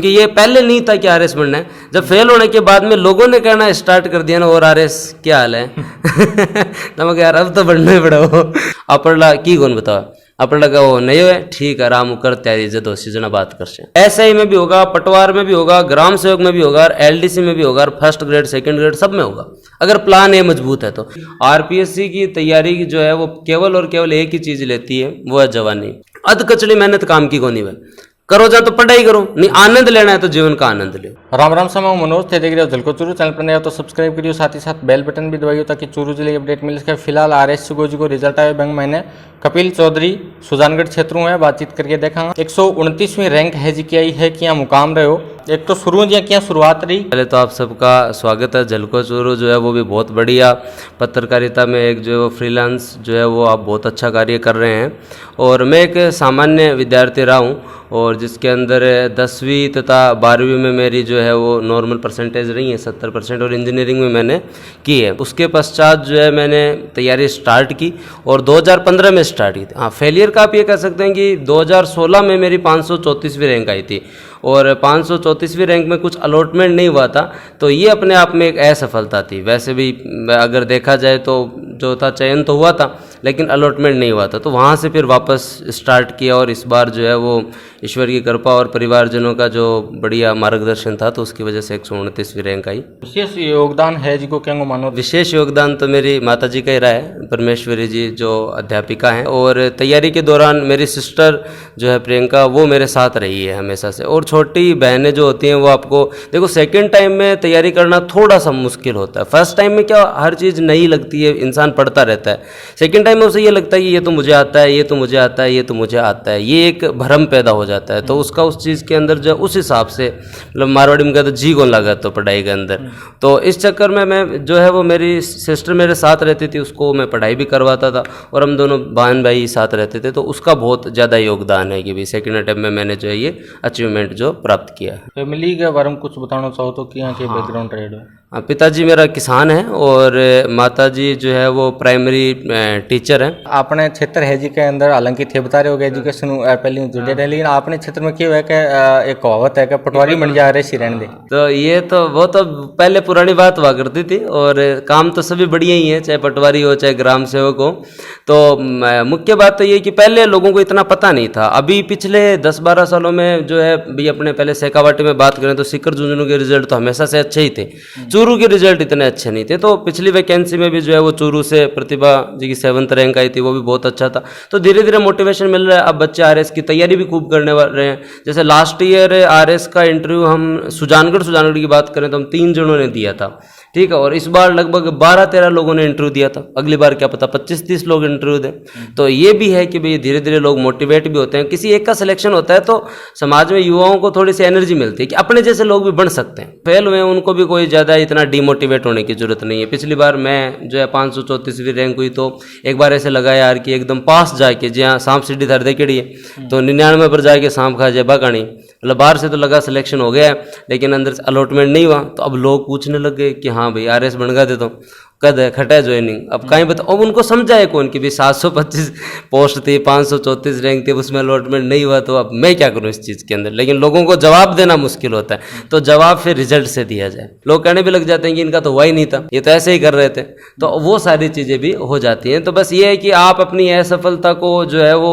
कि ये पहले नहीं था कि आरएस बनना है, जब फेल होने के बाद में लोगों ने कहना स्टार्ट कर दिया ना, और आरएस क्या हाल है तो मैं यार अब तो बनना ही पड़ा वो अपरला की कौन बताओ अपना लगा वो नहीं है ठीक है आराम कर तैयारी जे दोषी जना बात कर एसआई में भी होगा, पटवार में भी होगा, ग्राम सेवक में भी होगा, एलडीसी में भी होगा, फर्स्ट ग्रेड सेकंड ग्रेड सब में होगा अगर प्लान ए मजबूत है तो। आरपीएससी की तैयारी की जो है वो केवल और केवल एक ही चीज लेती है, वो है जवानी। अध कचड़ी मेहनत काम की कोनी है, करो जा तो पढ़ाई करो, नहीं आनंद लेना है तो जीवन का आनंद लो। राम राम समय मनोज थे, देख रहे हो झलको चूरू। चैनल पर नया हो तो सब्सक्राइब करियो, साथ ही साथ बेल बटन भी दबाइयो ताकि चूरू जिले की अपडेट मिल सके। फिलहाल आरएस जी को रिजल्ट आया बैंक महीने कपिल चौधरी सुजानगढ़ क्षेत्रों में बातचीत करके देखा 129वीं रैंक है जी की आई है क्या मुकाम रहे हो। एक तो शुरू जी क्या शुरुआत रही। पहले तो आप सबका स्वागत है। झलको चूरू जो है वो भी बहुत बढ़िया पत्रकारिता में एक जो फ्रीलांस जो है वो आप बहुत अच्छा कार्य कर रहे हैं। और मैं एक सामान्य विद्यार्थी रहा हूँ और जिसके अंदर 10वीं तथा 12वीं में मेरी जो है वो नॉर्मल परसेंटेज रही है 70% और इंजीनियरिंग में मैंने की है। उसके पश्चात जो है मैंने तैयारी स्टार्ट की और 2015 में स्टार्ट की थी। हाँ, फेलियर का आप ये कह सकते हैं कि 2016 में मेरी 534वीं रैंक आई थी और 534वीं रैंक में कुछ अलॉटमेंट नहीं हुआ था, तो ये अपने आप में एक असफलता थी। वैसे भी अगर देखा जाए तो जो था चयन तो हुआ था लेकिन अलॉटमेंट नहीं हुआ था, तो वहाँ से फिर वापस स्टार्ट किया और इस बार जो है वो ईश्वर की कृपा और परिवारजनों का जो बढ़िया मार्गदर्शन था तो उसकी वजह से 129वीं रैंक आई। विशेष योगदान है जी को क्या मानो। विशेष योगदान तो मेरी माता जी का ही रहा है, परमेश्वरी जी जो अध्यापिका हैं, और तैयारी के दौरान मेरी सिस्टर जो है प्रियंका वो मेरे साथ रही है हमेशा से। और छोटी बहनें जो होती हैं वो आपको देखो सेकंड टाइम में तैयारी करना थोड़ा सा मुश्किल होता है। फर्स्ट टाइम में क्या हर चीज़ नई लगती है, इंसान पढ़ता रहता है। सेकंड टाइम में उसे ये लगता है कि ये तो मुझे आता है, ये तो मुझे आता है, ये तो मुझे आता है, ये एक भ्रम पैदा हो जाता है। तो उसका उस चीज़ के अंदर जो उस हिसाब से मतलब मारवाड़ी में कहते जी कौन लगा तो पढ़ाई के अंदर। तो इस चक्कर में मैं जो है वो मेरी सिस्टर मेरे साथ रहती थी, उसको मैं पढ़ाई भी करवाता था और हम दोनों बहन भाई साथ रहते थे, तो उसका बहुत ज़्यादा योगदान है कि भाई सेकेंड अटेम्प्ट में मैंने जो है ये अचीवमेंट जो प्राप्त किया है। फैमिली के बारे में कुछ बताना चाहो तो क्या के बैकग्राउंड रहे हो। पिताजी मेरा किसान है और माताजी जो है वो प्राइमरी टीचर है। अपने क्षेत्र है जी के अंदर हालांकि थे बता रहे हो एजुकेशन पहले जुड़े रहे, लेकिन अपने क्षेत्र में क्या है कि एक कहावत है कि पटवारी बन जा रहे सिरण दे। तो ये तो वो तो पहले पुरानी बात हुआ करती थी और काम तो सभी बढ़िया ही है, चाहे पटवारी हो चाहे ग्राम सेवक हो। तो मुख्य बात तो ये कि पहले लोगों को इतना पता नहीं था। अभी पिछले 10-12 सालों में जो है भी अपने पहले सेकावाटी में बात करें तो सीकर झुंझुनू के रिजल्ट तो हमेशा से अच्छे ही थे, चूरू के रिजल्ट इतने अच्छे नहीं थे। तो पिछली वैकेंसी में भी जो है वो चूरू से प्रतिभा जी की 7th रैंक आई थी, वो भी बहुत अच्छा था। तो धीरे धीरे मोटिवेशन मिल रहा है, अब बच्चे आरएस की तैयारी भी खूब करने वाले हैं। जैसे लास्ट ईयर आरएस का इंटरव्यू हम सुजानगढ़ की बात करें तो हम 3 जनों ने दिया था, ठीक है, और इस बार लगभग 12-13 लोगों ने इंटरव्यू दिया था। अगली बार क्या पता 25-30 लोग इंटरव्यू दें। तो ये भी है कि भाई धीरे धीरे लोग मोटिवेट भी होते हैं। किसी एक का सिलेक्शन होता है तो समाज में युवाओं को थोड़ी सी एनर्जी मिलती है कि अपने जैसे लोग भी बन सकते हैं। फेल हुए उनको भी कोई ज़्यादा इतना डिमोटिवेट होने की जरूरत नहीं है। पिछली बार मैं जो है 534वीं रैंक हुई तो एक बार ऐसे लगा यार कि एकदम पास जाके जहाँ सांप सीढ़ी धर दे केड़ी है तो 99 पर जाके सांप खा जाए बागानी, मतलब बाहर से तो लगा सिलेक्शन हो गया है लेकिन अंदर से अलॉटमेंट नहीं हुआ। तो अब लोग पूछने लग गए कि हाँ भाई आरएस बन गए थे तो कद है खटा ज्वाइनिंग, अब कहीं बताओ। अब उनको समझाए कौन कि भाई 725 पोस्ट थी, 534 रैंक थी, उसमें अलॉटमेंट नहीं हुआ तो अब मैं क्या करूं इस चीज़ के अंदर। लेकिन लोगों को जवाब देना मुश्किल होता है, तो जवाब फिर रिजल्ट से दिया जाए। लोग कहने भी लग जाते हैं कि इनका तो हुआ ही नहीं था, ये तो ऐसे ही कर रहे थे, तो वो सारी चीज़ें भी हो जाती हैं। तो बस ये है कि आप अपनी असफलता को जो है वो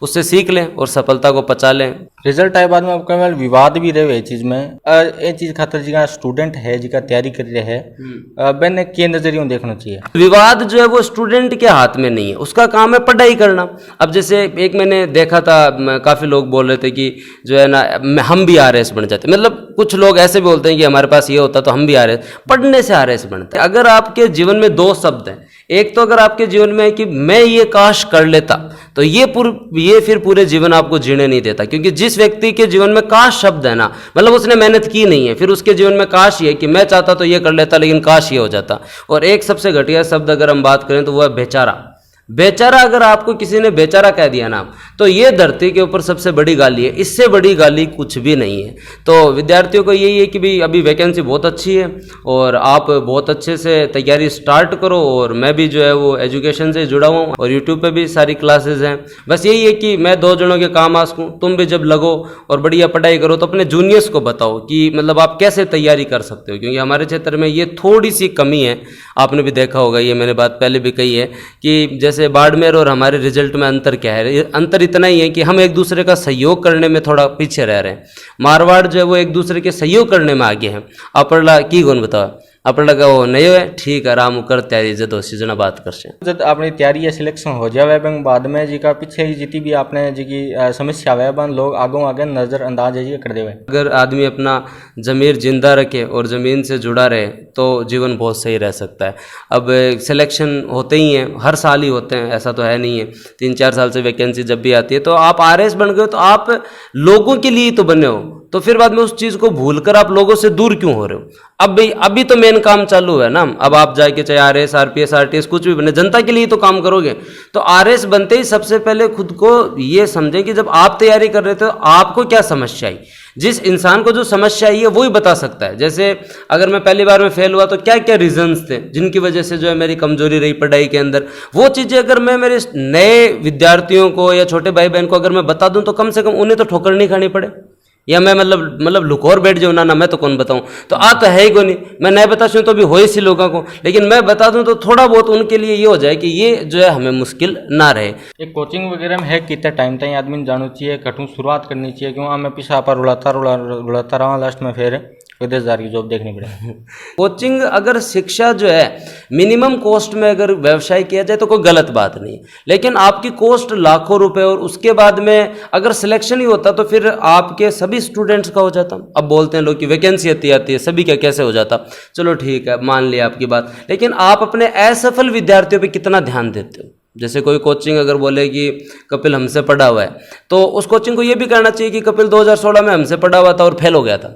उससे सीख लें और सफलता को पचा लें। रिजल्ट आए बाद में आपका विवाद भी रहे चीज में ये चीज खातर जी स्टूडेंट है जी का तैयारी कर रहे हैं मैंने के नजरिए देखना चाहिए। विवाद जो है वो स्टूडेंट के हाथ में नहीं है, उसका काम है पढ़ाई करना। अब जैसे एक मैंने देखा था काफ़ी लोग बोल रहे थे कि जो है ना हम भी आरएस बन जाते, मतलब कुछ लोग ऐसे भी बोलते हैं कि हमारे पास ये होता तो हम भी आरएस, पढ़ने से आरएस बनते हैं। अगर आपके जीवन में 2 शब्द हैं, एक तो अगर आपके जीवन में है कि मैं ये काश कर लेता, तो ये फिर पूरे जीवन आपको जीने नहीं देता। क्योंकि जिस व्यक्ति के जीवन में काश शब्द है ना, मतलब उसने मेहनत की नहीं है, फिर उसके जीवन में काश ये कि मैं चाहता तो ये कर लेता लेकिन काश ये हो जाता। और एक सबसे घटिया शब्द अगर हम बात करें तो वो है बेचारा। बेचारा अगर आपको किसी ने बेचारा कह दिया ना, तो ये धरती के ऊपर सबसे बड़ी गाली है, इससे बड़ी गाली कुछ भी नहीं है। तो विद्यार्थियों को यही है कि भाई अभी वैकेंसी बहुत अच्छी है और आप बहुत अच्छे से तैयारी स्टार्ट करो। और मैं भी जो है वो एजुकेशन से जुड़ा हुआ हूँ और यूट्यूब पे भी सारी क्लासेस हैं। बस यही है कि मैं 2 जनों के काम आ सकूँ। तुम भी जब लगो और बढ़िया पढ़ाई करो तो अपने जूनियर्स को बताओ कि मतलब आप कैसे तैयारी कर सकते हो, क्योंकि हमारे क्षेत्र में ये थोड़ी सी कमी है। आपने भी देखा होगा, ये मैंने बात पहले भी कही है कि जैसे बाड़मेर और हमारे रिजल्ट में अंतर क्या है। अंतर इतना ही है कि हम एक दूसरे का सहयोग करने में थोड़ा पीछे रह रहे हैं। मारवाड़ जो है वो एक दूसरे के सहयोग करने में आगे हैं। आपला की गुण बताओ, આપણે કહો નહીં હોય ठीक है आराम कर तैयारी जदो सीजन बात करશે। जब अपनी तैयारी या सिलेक्शन हो जाए बैंक बाद में जी का पीछे जितनी भी आपने जी की समस्या है बन लोग आगों आगे नज़रअंदाज जी कर देवे। अगर आदमी अपना ज़मीर जिंदा रखे और ज़मीन से जुड़ा रहे तो जीवन बहुत सही रह सकता है। अब सिलेक्शन होते ही हैं, हर साल ही होते हैं, ऐसा तो है नहीं है। 3-4 साल से वैकेंसी जब भी आती है तो आप आरएस बन गए हो तो आप लोगों के लिए तो बने हो, तो फिर बाद में उस चीज़ को भूलकर आप लोगों से दूर क्यों हो रहे हो। अब भाई अभी तो मेन काम चालू है ना, अब आप जाके चाहे आरएस आरपीएस आरटीएस कुछ भी बने, जनता के लिए तो काम करोगे। तो आरएस बनते ही सबसे पहले खुद को ये समझें कि जब आप तैयारी कर रहे थे तो आपको क्या समस्या आई। जिस इंसान को जो समस्या आई है वही बता सकता है। जैसे अगर मैं पहली बार में फेल हुआ तो क्या क्या रीजंस थे जिनकी वजह से जो है मेरी कमजोरी रही पढ़ाई के अंदर, वो चीज़ें अगर मैं मेरे नए विद्यार्थियों को या छोटे भाई बहन को अगर मैं बता दूं तो कम से कम उन्हें तो ठोकर नहीं खानी पड़े। या मैं मतलब लुकोर बैठ जाऊँ ना मैं तो कौन बताऊँ, तो आ तो है ही को नहीं। मैं नहीं बता सकूँ तो भी हो इसी लोगों को, लेकिन मैं बता दूँ तो थोड़ा बहुत उनके लिए ये हो जाए कि ये जो है हमें मुश्किल ना रहे। एक कोचिंग वगैरह में है कितना टाइम तक आदमी जानना चाहिए, कठों शुरुआत करनी चाहिए, क्यों हमें पीछा पर रुलाता रहा लास्ट में फिर विदेश जार की जॉब देखनी पड़े। कोचिंग अगर शिक्षा जो है मिनिमम कॉस्ट में अगर व्यवसाय किया जाए तो कोई गलत बात नहीं, लेकिन आपकी कॉस्ट लाखों रुपए और उसके बाद में अगर सिलेक्शन ही होता तो फिर आपके सभी स्टूडेंट्स का हो जाता। अब बोलते हैं लोग कि वैकेंसी आती है सभी का कैसे हो जाता। चलो ठीक है, मान लिया आपकी बात, लेकिन आप अपने असफल विद्यार्थियों पर कितना ध्यान देते हो। जैसे कोई कोचिंग अगर बोले कि कपिल हमसे पढ़ा हुआ है तो उस कोचिंग को ये भी कहना चाहिए कि कपिल 2016 में हमसे पढ़ा हुआ था और फेल हो गया था,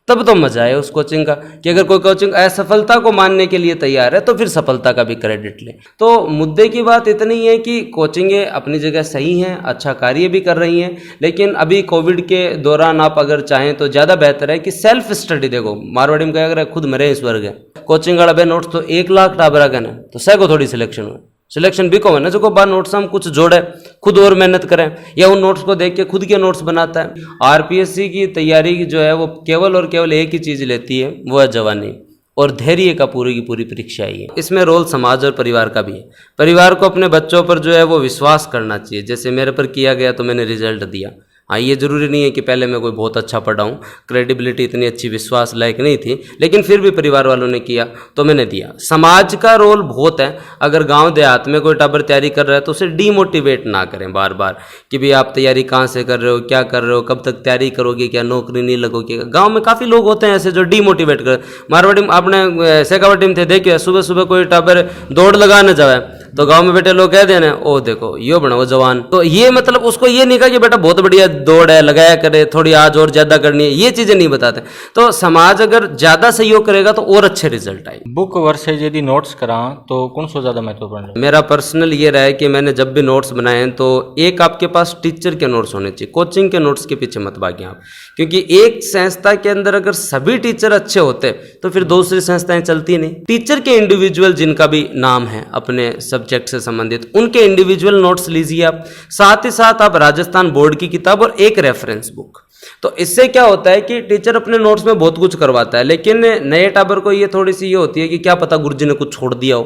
तब तो मजा है उस कोचिंग का। कि अगर कोई कोचिंग असफलता को मानने के लिए तैयार है तो फिर सफलता का भी क्रेडिट ले। तो मुद्दे की बात इतनी है कि कोचिंगें अपनी जगह सही हैं, अच्छा कार्य भी कर रही हैं, लेकिन अभी कोविड के दौरान आप अगर चाहें तो ज़्यादा बेहतर है कि सेल्फ स्टडी। देखो मारवाड़ी में क्या अगर खुद मरे इस वर्ग है कोचिंग वाला बे नोट्स तो 1 लाख टाबरा का ना तो सह को थोड़ी सिलेक्शन हुआ। सिलेक्शन भी को है ना जो को बाद नोट्स हम कुछ जोड़े खुद और मेहनत करें या उन नोट्स को देख के खुद के नोट्स बनाता है। आरपीएससी की तैयारी जो है वो केवल और केवल एक ही चीज़ लेती है, वो है जवानी और धैर्य का पूरी की पूरी परीक्षा ही है। इसमें रोल समाज और परिवार का भी है। परिवार को अपने बच्चों पर जो है वो विश्वास करना चाहिए। जैसे मेरे पर किया गया तो मैंने रिजल्ट दिया। हाँ, ये ज़रूरी नहीं है कि पहले मैं कोई बहुत अच्छा पढ़ा हूँ, क्रेडिबिलिटी इतनी अच्छी विश्वास लायक नहीं थी, लेकिन फिर भी परिवार वालों ने किया तो मैंने दिया। समाज का रोल बहुत है। अगर गांव देहात में कोई टाबर तैयारी कर रहा है तो उसे डीमोटिवेट ना करें बार बार कि भाई आप तैयारी कहाँ से कर रहे हो, क्या कर रहे हो, कब तक तैयारी करोगे, क्या नौकरी नहीं लगोगे। गाँव में काफ़ी लोग होते हैं ऐसे जो डीमोटिवेट कर। मारवाड़ी में आपने शेखावाटी में थे देखिए, सुबह सुबह कोई टाबर दौड़ लगाने जाए तो गांव में बेटे लोग कह देना ओ देखो यो बना वो जवान। तो ये मतलब उसको ये नहीं कहा कि बेटा बहुत बढ़िया दौड़ है लगाया करे, थोड़ी आज और ज्यादा करनी है, ये चीजें नहीं बताते। तो समाज अगर ज्यादा सहयोग करेगा तो और अच्छे रिजल्ट आए। बुक वर्सेज यदि नोट्स करा तो कौन सा ज्यादा महत्वपूर्ण है? मेरा पर्सनल ये रहा है कि मैंने जब भी नोट्स बनाए तो एक आपके पास टीचर के नोट्स होने चाहिए, कोचिंग के नोट्स के पीछे मत भागिए आप, क्योंकि एक संस्था के अंदर अगर सभी टीचर अच्छे होते तो फिर दूसरी संस्थाएं चलती नहीं। टीचर के इंडिविजुअल जिनका भी नाम है अपने सब्जेक्ट से संबंधित उनके इंडिविजुअल नोट्स लीजिए आप, साथ ही साथ आप राजस्थान बोर्ड की किताब और एक रेफरेंस बुक। तो इससे क्या होता है कि टीचर अपने नोट्स में बहुत कुछ करवाता है, लेकिन नए टाबर को ये थोड़ी सी ये होती है कि क्या पता गुरुजी ने कुछ छोड़ दिया हो,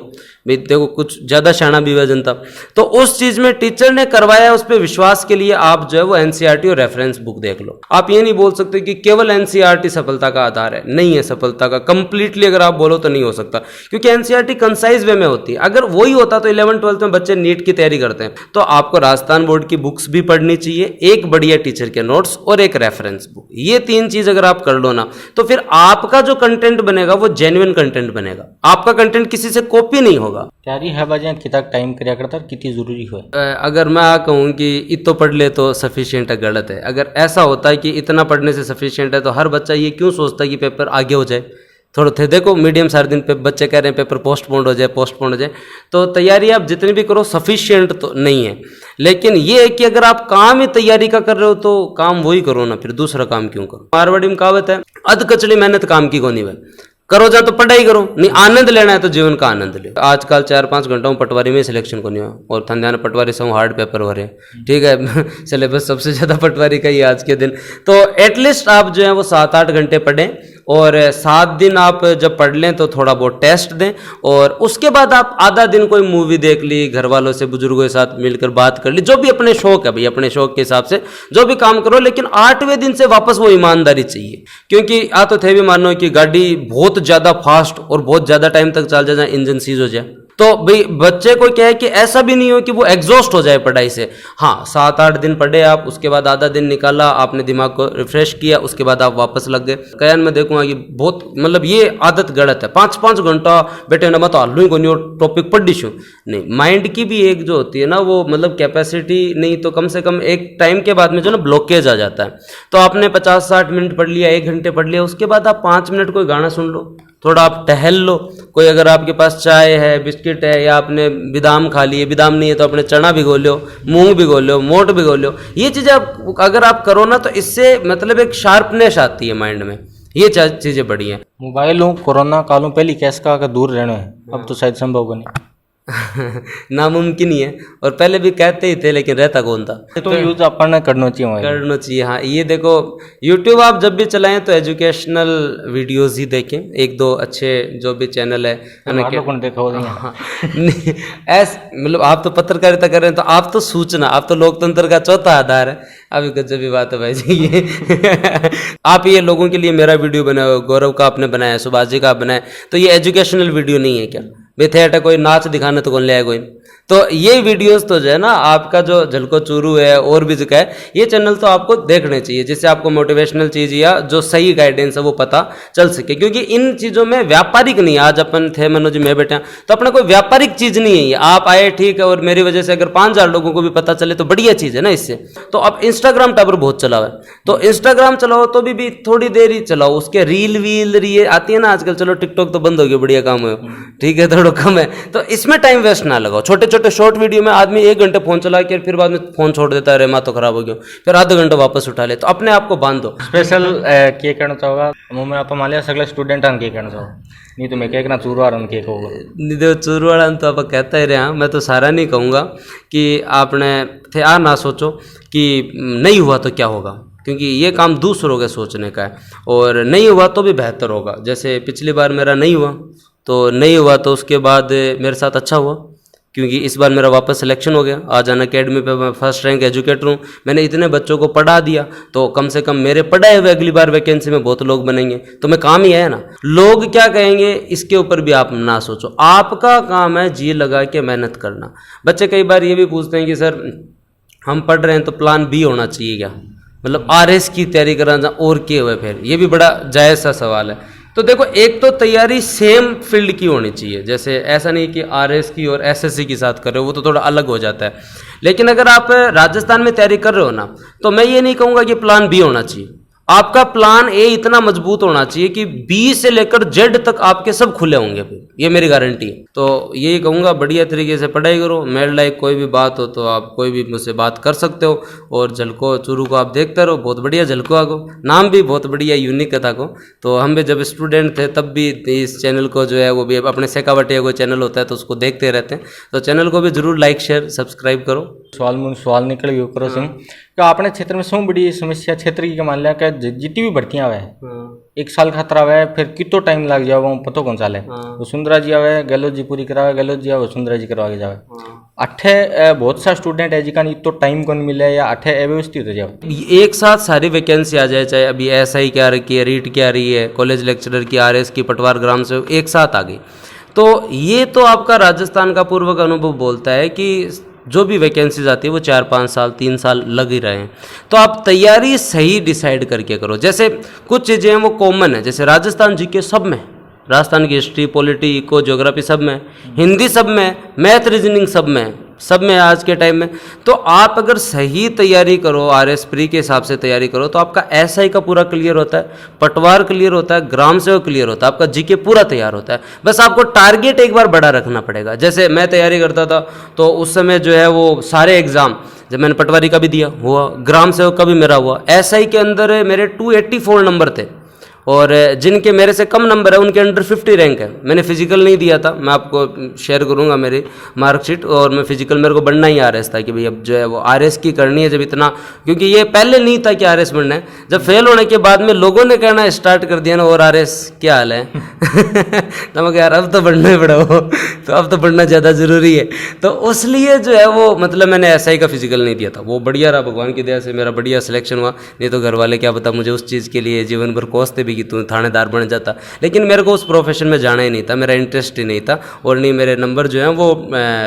भाई देखो कुछ ज़्यादा शाना भी है जनता। तो उस चीज़ में टीचर ने करवाया उस पर विश्वास के लिए आप जो है वो एनसीईआरटी और रेफरेंस बुक देख लो। आप ये नहीं बोल सकते कि केवल एनसीईआरटी सफलता का आधार है, नहीं है सफलता का कंप्लीटली अगर आप बोलो तो नहीं हो सकता, क्योंकि एनसीईआरटी कंसाइज वे में होती है। अगर वही होता तो 11th-12th में बच्चे नीट की तैयारी करते हैं। तो आपको राजस्थान बोर्ड की बुक्स भी पढ़नी चाहिए, एक बढ़िया टीचर के नोट्स और एक रेफरेंस बुक। ये 3 चीज अगर आप कर लो ना तो फिर आपका जो कंटेंट बनेगा वो जेन्युइन कंटेंट बनेगा, आपका कंटेंट किसी से कॉपी नहीं होगा। तैयारी है बाजे कितना टाइम करया करता कितनी जरूरी हो? अगर मैं कहूँ कि इतो पढ़ ले तो सफिशिएंट है, गलत है। अगर ऐसा होता है कि इतना पढ़ने से सफिशिएंट है तो हर बच्चा ये क्यों सोचता है कि पेपर आगे हो जाए, थोड़े थे। देखो मीडियम सारे दिन पे बच्चे कह रहे हैं पेपर पोस्टपोन्ड हो जाए, तो तैयारी आप जितनी भी करो सफिशिएंट तो नहीं है। लेकिन ये है कि अगर आप काम ही तैयारी का कर रहे हो तो काम वही करो ना, फिर दूसरा काम क्यों करो। मारवाड़ी में कहावत है, अध कचड़ी मेहनत काम की कोनी है। करो जा तो पढ़ाई करो, नहीं आनंद लेना है तो जीवन का आनंद लो। आजकल 4-5 घंटों में पटवारी में सिलेक्शन को नहीं हुआ, और थंध्यान पटवारी से हार्ड पेपर हो रहे हैं, ठीक है। सिलेबस सबसे ज़्यादा पटवारी का ही आज के दिन। तो एटलीस्ट आप जो है वो 7-8 घंटे पढ़ें, और 7 दिन आप जब पढ़ लें तो थोड़ा बहुत टेस्ट दें, और उसके बाद आप आधा दिन कोई मूवी देख ली, घर वालों से बुजुर्गों के साथ मिलकर बात कर ली, जो भी अपने शौक है भाई, अपने शौक के हिसाब से जो भी काम करो। लेकिन 8वें दिन से वापस वो ईमानदारी चाहिए, क्योंकि आ तो थे भी मानो कि गाड़ी बहुत ज़्यादा फास्ट और बहुत ज़्यादा टाइम तक चल जाए, इंजन सीज हो जाए, तो भाई बच्चे को क्या है कि ऐसा भी नहीं हो कि वो एग्जॉस्ट हो जाए पढ़ाई से। हाँ, 7-8 दिन पढ़े आप, उसके बाद आधा दिन निकाला, आपने दिमाग को रिफ्रेश किया, उसके बाद आप वापस लग गए। कयान में देखूंगा कि बहुत मतलब ये आदत गलत है। 5-5 घंटा बेटे ना मत आलू को नहीं टॉपिक पढ़ दी नहीं। माइंड की भी एक जो होती है ना वो मतलब कैपेसिटी नहीं तो कम से कम एक टाइम के बाद में जो ना ब्लॉकेज आ जाता है। तो आपने 50-60 मिनट पढ़ लिया, 1 घंटे पढ़ लिया, उसके बाद आप 5 मिनट कोई गाना सुन लो, थोड़ा आप टहल लो, कोई अगर आपके पास चाय है, बिस्किट है, या आपने बादाम खा लिए, बादाम नहीं है तो अपने चना भिगो लो, मूंग भिगो लो, मोट भिगो लो। ये चीज़ें आप अगर आप करो ना तो इससे मतलब एक शार्पनेस आती है माइंड में, ये चीज़ें बड़ी हैं। मोबाइल हूँ कोरोना कालों पहली कैस का दूर रहना है, अब तो शायद संभव बने। नामुमकिन ही है, और पहले भी कहते ही थे लेकिन रहता कौन था। तो यूज अपन करना चाहिए, करना चाहिए। हाँ, ये देखो YouTube आप जब भी चलाएं तो एजुकेशनल वीडियोस ही देखें, 1-2 अच्छे जो भी चैनल है। कौन देखा होगा? हाँ, मतलब आप तो पत्रकारिता कर रहे हैं तो आप तो सूचना, आप तो लोकतंत्र का चौथा आधार है। अभी गजब भी बात है भाई जी ये आप ये लोगों के लिए मेरा वीडियो बनाया, गौरव का आपने बनाया, सुभाष जी का आप बनाया, तो ये एजुकेशनल वीडियो नहीं है क्या? बेथेटा कोई नाच दिखाने तो कौन ले आए कोई। तो ये वीडियोस तो जो है ना आपका जो झलको चूरू है और भी जगह है, ये चैनल तो आपको देखने चाहिए, जिससे आपको मोटिवेशनल चीज़ या जो सही गाइडेंस है वो पता चल सके। क्योंकि इन चीज़ों में व्यापारिक नहीं, आज अपन थे मनोज मैं बैठा तो अपना कोई व्यापारिक चीज़ नहीं है ये। आप आए ठीक है, और मेरी वजह से अगर 5000 लोगों को भी पता चले तो बढ़िया चीज़ है ना इससे। तो अब इंस्टाग्राम टावर बहुत चला हुआ है, तो इंस्टाग्राम चलाओ तो भी थोड़ी देर ही चलाओ, उसके रील ये आती है ना आजकल। चलो टिकटॉक तो बंद हो गया, बढ़िया काम है, ठीक है, थोड़ा कम है, तो इसमें टाइम वेस्ट ना लगाओ। छोटे छोटे शॉर्ट वीडियो में आदमी 1 घंटे फोन चला के फिर बाद में फोन छोड़ देता है, माँ तो खराब हो गया, फिर आधा घंटा वापस उठा ले। तो अपने आप को बांध दो। स्पेशल के कहना चाहोगा मैं आप मान लिया सगले स्टूडेंट के कहना चाहो, नहीं तो मैं कहना चूरवाड़ा के कहूँगा। नहीं देखो चूरवाड़ा तो आप कहता ही रहा, मैं तो सारा नहीं कहूँगा कि आपने थे आ ना सोचो कि नहीं हुआ तो क्या होगा, क्योंकि ये काम दूसरों के सोचने का है, और नहीं हुआ तो भी बेहतर होगा। जैसे पिछली बार मेरा नहीं हुआ तो नहीं हुआ, तो उसके बाद मेरे साथ अच्छा हुआ, क्योंकि इस बार मेरा वापस सिलेक्शन हो गया। आज अनअकैडमी पे मैं फर्स्ट रैंक एजुकेटर हूँ, मैंने इतने बच्चों को पढ़ा दिया, तो कम से कम मेरे पढ़ाए हुए अगली बार वैकेंसी में बहुत लोग बनेंगे, तो मैं काम ही है ना। लोग क्या कहेंगे इसके ऊपर भी आप ना सोचो, आपका काम है जी लगा के मेहनत करना। बच्चे कई बार ये भी पूछते हैं कि सर हम पढ़ रहे हैं तो प्लान बी होना चाहिए क्या, मतलब RS की तैयारी करना और क्या हुआ फिर, ये भी बड़ा जायज़ सा सवाल है। तो देखो एक तो तैयारी सेम फील्ड की होनी चाहिए, जैसे ऐसा नहीं कि RS की और SSC की साथ कर रहे हो, वो तो थोड़ा अलग हो जाता है। लेकिन अगर आप राजस्थान में तैयारी कर रहे हो ना, तो मैं ये नहीं कहूँगा कि प्लान बी होना चाहिए, आपका प्लान ए इतना मजबूत होना चाहिए कि बी से लेकर जेड तक आपके सब खुले होंगे, ये मेरी गारंटी है। तो यही कहूँगा बढ़िया तरीके से पढ़ाई करो। मेरे लाइक कोई भी बात हो तो आप कोई भी मुझसे बात कर सकते हो, और झलको चूरू को आप देखते रहो, बहुत बढ़िया झलको आगो, नाम भी बहुत बढ़िया यूनिक था को। तो हम भी जब स्टूडेंट थे तब भी इस चैनल को जो है वो भी अपने सेकावटिया कोई चैनल होता है तो उसको देखते रहते हैं, तो चैनल को भी जरूर लाइक शेयर सब्सक्राइब करो। सवाल निकल गयो करो सिंह कि अपने क्षेत्र में सौ बड़ी समस्या क्षेत्र की मान लिया कि जितनी भी भर्तियां आवे 1 साल खतरा आवे, फिर कितो टाइम लग जाओ वो पतो कौन चाले। वसुंधरा जी आवे गहलोत जी पूरी करावे, गहलोत जी आवे वसुंधरा जी करवा के जावे। अठे बहुत सा स्टूडेंट है जिका तो टाइम कौन मिले या अठे अव्यवस्थित हो जाओ। एक साथ सारी वैकेंसी आ जाए, चाहे अभी SI क्या रखी है, रीट क्या रही है, कॉलेज लेक्चरर की, RS की, पटवार ग्राम सेवक एक साथ आ गई, तो ये तो आपका राजस्थान का पूर्व का अनुभव बोलता है कि जो भी वैकेंसीज आती है वो 4-5 साल 3 साल लग ही रहे हैं। तो आप तैयारी सही डिसाइड करके करो। जैसे कुछ चीज़ें हैं वो कॉमन है, जैसे राजस्थान GK सब में, राजस्थान की हिस्ट्री, पॉलिटी, इको, ज्योग्राफी सब में, हिंदी सब में, मैथ रीजनिंग सब में, सब में आज के टाइम में। तो आप अगर सही तैयारी करो, RS प्री के हिसाब से तैयारी करो, तो आपका SI का पूरा क्लियर होता है, पटवार क्लियर होता है, ग्राम सेवक क्लियर होता है, आपका GK पूरा तैयार होता है। बस आपको टारगेट एक बार बड़ा रखना पड़ेगा। जैसे मैं तैयारी करता था तो उस समय जो है वो सारे एग्ज़ाम, जब मैंने पटवारी का भी दिया हुआ, ग्राम सेवक का भी मेरा हुआ, SI के अंदर मेरे 284 नंबर थे, और जिनके मेरे से कम नंबर है उनके अंडर 50 रैंक है। मैंने फिजिकल नहीं दिया था, मैं आपको शेयर करूंगा मेरी मार्कशीट, और मैं फिजिकल मेरे को बनना ही RS था कि भाई अब जो है वो RS की करनी है। जब इतना, क्योंकि ये पहले नहीं था कि RS बनना है, जब फेल होने के बाद में लोगों ने कहना स्टार्ट कर दिया ना, और RS क्या हाल है तो मैं यार अब तो बढ़ना ही पड़ा हो, तो अब तो बढ़ना ज़्यादा ज़रूरी है। तो उसलिए जो है वो मतलब मैंने SI का फिजिकल नहीं दिया था, वो बढ़िया रहा, भगवान की दया से मेरा बढ़िया सिलेक्शन हुआ। नहीं तो घर वाले क्या पता मुझे उस चीज़ के लिए जीवन भर कोसते भी कि तू थानेदार बन जाता, लेकिन मेरे को उस प्रोफेशन में जाना ही नहीं था, मेरा इंटरेस्ट ही नहीं था। और नहीं, मेरे नंबर जो हैं वो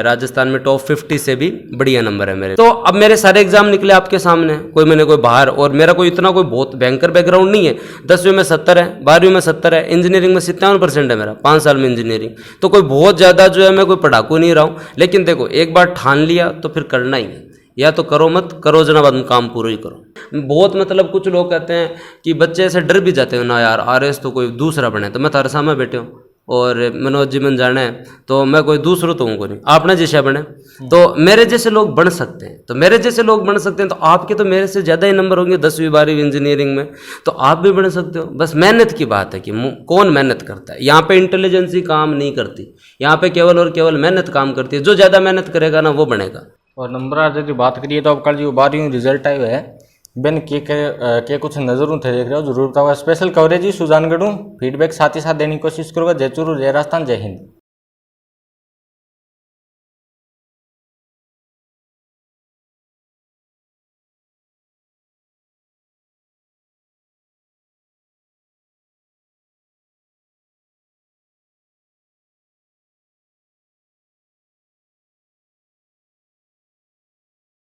राजस्थान में टॉप 50 से भी बढ़िया नंबर है मेरे। तो अब मेरे सारे एग्जाम निकले आपके सामने, कोई मैंने कोई बाहर, और मेरा कोई इतना कोई बहुत भयंकर बैकग्राउंड नहीं है। 10वीं में 70 है, 12वीं में 70 है, इंजीनियरिंग में 57% है मेरा, 5 साल में इंजीनियरिंग। तो कोई बहुत ज़्यादा जो है मैं कोई पढ़ाकू नहीं रहा हूँ, लेकिन देखो एक बार ठान लिया तो फिर करना ही है, या तो करो मत करो जना, बाद में काम पूरा ही करो। बहुत मतलब कुछ लोग कहते हैं कि बच्चे ऐसे डर भी जाते हैं ना यार, RS तो कोई दूसरा बने, तो मैं तारे सामने बैठे हूँ और मनोज जी मन जाने है, तो मैं कोई दूसरों तो हूँ को नहीं, आपने जैसा बने तो मेरे जैसे लोग बन सकते हैं, तो मेरे जैसे लोग बन सकते हैं, तो आपके तो मेरे से ज़्यादा ही नंबर होंगे 10वीं 12वीं इंजीनियरिंग में, तो आप भी बन सकते हो। बस मेहनत की बात है कि कौन मेहनत करता है। यहाँ पे इंटेलिजेंसी काम नहीं करती, यहाँ पे केवल और केवल मेहनत काम करती है। जो ज़्यादा मेहनत करेगा ना वो बनेगा। और नंबर आज की बात करिए तो आपका जो 12वीं रिजल्ट आयो है बेन के कुछ नजरों थे देख रहे हो, जरूर बताओ। स्पेशल कवरेज ही सुजानगढ़ फीडबैक साथ ही साथ देने की कोशिश करूँगा। जय चूरू, जय राजस्थान, जय हिंद।